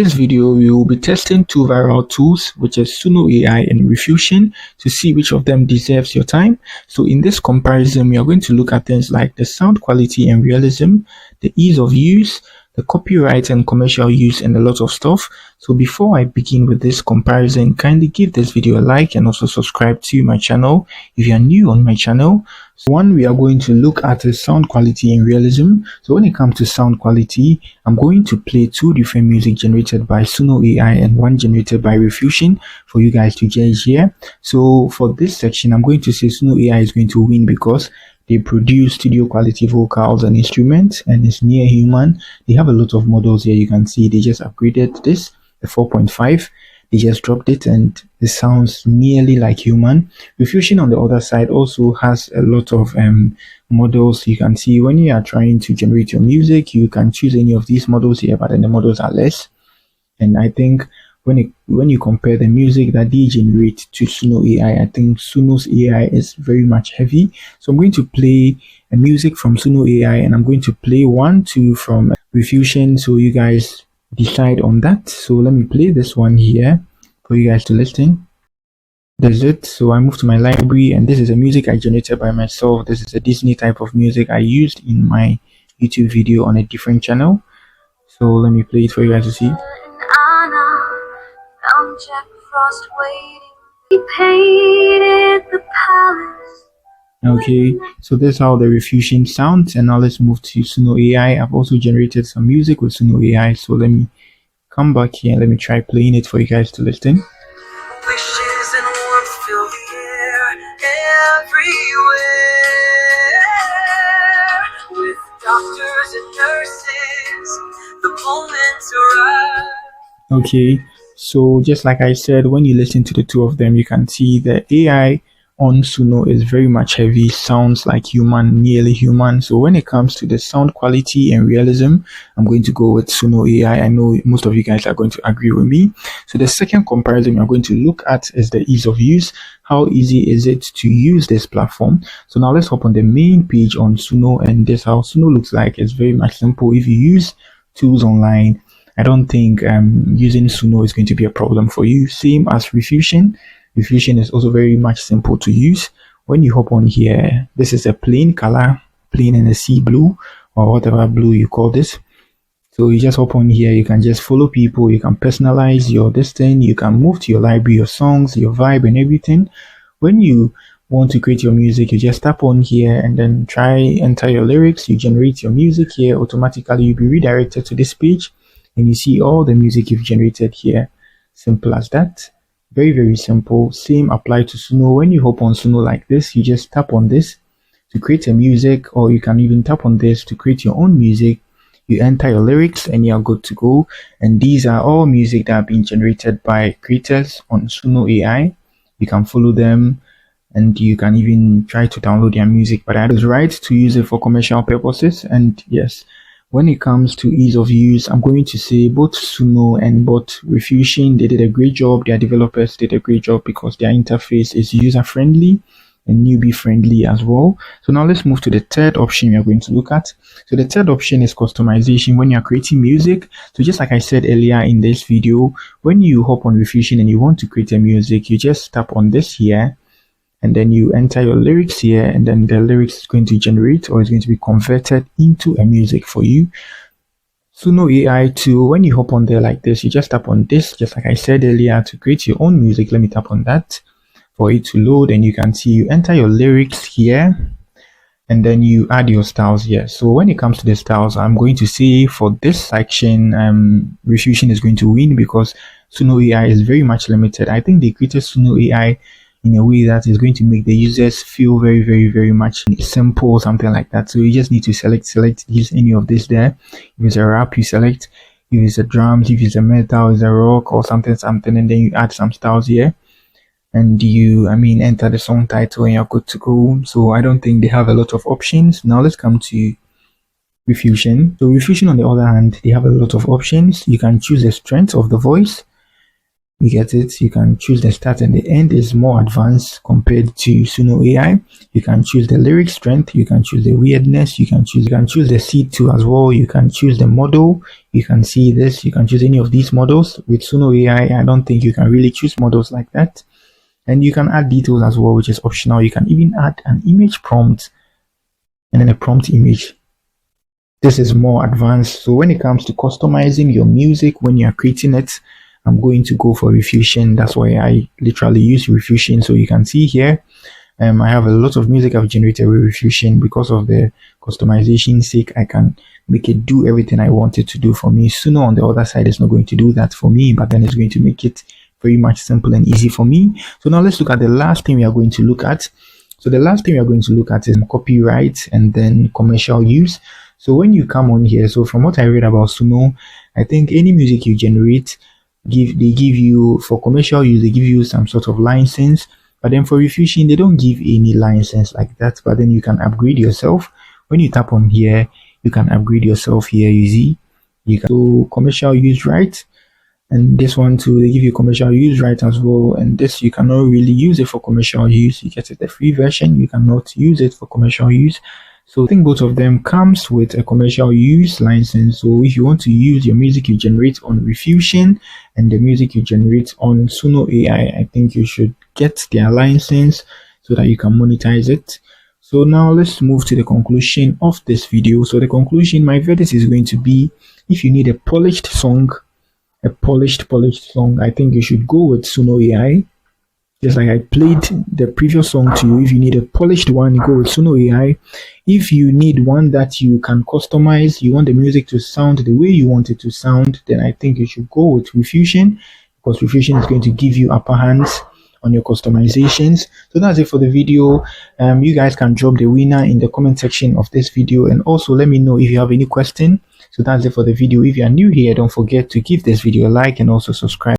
In this video, we will be testing two viral tools, which is Suno AI and Riffusion, to see which of them deserves your time. So in this comparison, we are going to look at things like the sound quality and realism, the ease of use, the copyright and commercial use, and a lot of stuff. So before I begin with this comparison, kindly give this video a like and also subscribe to my channel if you are new on my channel. So one, we are going to look at the sound quality and realism. So when it comes to sound quality, I'm going to play two different music generated by Suno AI and one generated by Riffusion for you guys to judge here. So for this section, I'm going to say Suno AI is going to win because they produce studio quality vocals and instruments and it's near human. They have a lot of models here. You can see they just upgraded this, the 4.5. They just dropped it and it sounds nearly like human. Riffusion on the other side also has a lot of models. You can see when you are trying to generate your music, you can choose any of these models here, but then the models are less. And I think when you compare the music that they generate to Suno AI, I think Suno's AI is very much heavy. So I'm going to play a music from Suno AI and I'm going to play 1-2 from Riffusion, so you guys decide on that. So let me play this one here for you guys to listen. That's it. So I moved to my library and this is a music I generated by myself. This is a Disney type of music I used in my YouTube video on a different channel. So let me play it for you guys to see. Jack Frost waiting. He painted the palace. Okay, so that's how the Riffusion sounds. And now let's move to Suno AI. I've also generated some music with Suno AI. So let me come back here and let me try playing it for you guys to listen. Wishes and warmth fill the air everywhere. With doctors and nurses, the moment arrives. Okay. So just like I said, when you listen to the two of them, you can see the AI on Suno is very much heavy, sounds like human, nearly human. So when it comes to the sound quality and realism, I'm going to go with Suno AI. I know most of you guys are going to agree with me. So the second comparison we're going to look at is the ease of use. How easy is it to use this platform? So now let's hop on the main page on Suno, and this how Suno looks like. It's very much simple. If you use tools online, I don't think using Suno is going to be a problem for you. Same as Riffusion. Riffusion is also very much simple to use. When you hop on here, this is a plain color, plain and a sea blue or whatever blue you call this. So you just hop on here, you can just follow people, you can personalize your thing, you can move to your library, your songs, your vibe and everything. When you want to create your music, you just tap on here and then try enter your lyrics. You generate your music here. Automatically you'll be redirected to this page and you see all the music you've generated here. Simple as that. Very, very simple. Same apply to Suno. When you hop on Suno like this, you just tap on this to create a music, or you can even tap on this to create your own music. You enter your lyrics and you're good to go. And these are all music that have been generated by creators on Suno AI. You can follow them and you can even try to download their music, but that is right to use it for commercial purposes. And yes, when it comes to ease of use, I'm going to say both Suno and both Riffusion, they did a great job. Their developers did a great job because their interface is user-friendly and newbie-friendly as well. So now let's move to the third option we are going to look at. So the third option is customization when you're creating music. So just like I said earlier in this video, when you hop on Riffusion and you want to create a music, you just tap on this here. And then you enter your lyrics here, and then the lyrics is going to generate or is going to be converted into a music for you. Suno AI too, when you hop on there like this, you just tap on this, just like I said earlier, to create your own music. Let me tap on that for it to load, and you can see you enter your lyrics here, and then you add your styles here. So when it comes to the styles, I'm going to say for this section, Riffusion is going to win because Suno AI is very much limited. I think they created Suno AI in a way that is going to make the users feel very, very, very much simple, something like that. So you just need to use any of this there. If it's a rap, you select. If it's a drums, if it's a metal, it's a rock or something, and then you add some styles here. And you, enter the song title and you're good to go. So I don't think they have a lot of options. Now let's come to Riffusion. So Riffusion on the other hand, they have a lot of options. You can choose the strength of the voice. You get it? You can choose the start and the end is more advanced compared to Suno AI. You can choose the lyric strength, you can choose the weirdness, you can choose the seed too as well, you can choose the model, you can see this, you can choose any of these models. With Suno AI, I don't think you can really choose models like that. And you can add details as well, which is optional. You can even add an image prompt and then a prompt image. This is more advanced. So when it comes to customizing your music when you are creating it, I'm going to go for Riffusion. That's why I literally use Riffusion. So you can see here, I have a lot of music I've generated with Riffusion. Because of the customization sake, I can make it do everything I want it to do for me. Suno on the other side is not going to do that for me, but then it's going to make it very much simple and easy for me. So now let's look at the last thing we are going to look at. So the last thing we are going to look at is copyright and then commercial use. So when you come on here, so from what I read about Suno, I think any music you generate, they give you, for commercial use, they give you some sort of license. But then for Riffusion, they don't give any license like that. But then you can upgrade yourself. When you tap on here, you can upgrade yourself here. You see, you can do commercial use right. And this one too, they give you commercial use right as well. And this, you cannot really use it for commercial use. You get it, the free version, you cannot use it for commercial use. So I think both of them comes with a commercial use license. So if you want to use your music you generate on Riffusion and the music you generate on Suno AI, I think you should get their license so that you can monetize it. So now let's move to the conclusion of this video. So the conclusion, my verdict is going to be, if you need a polished song, I think you should go with Suno AI. Just like I played the previous song to you, if you need a polished one, go with Suno AI. If you need one that you can customize, you want the music to sound the way you want it to sound, then I think you should go with Riffusion, because Riffusion is going to give you upper hands on your customizations. So that's it for the video. You guys can drop the winner in the comment section of this video, and also let me know if you have any question. So that's it for the video. If you are new here, don't forget to give this video a like and also subscribe.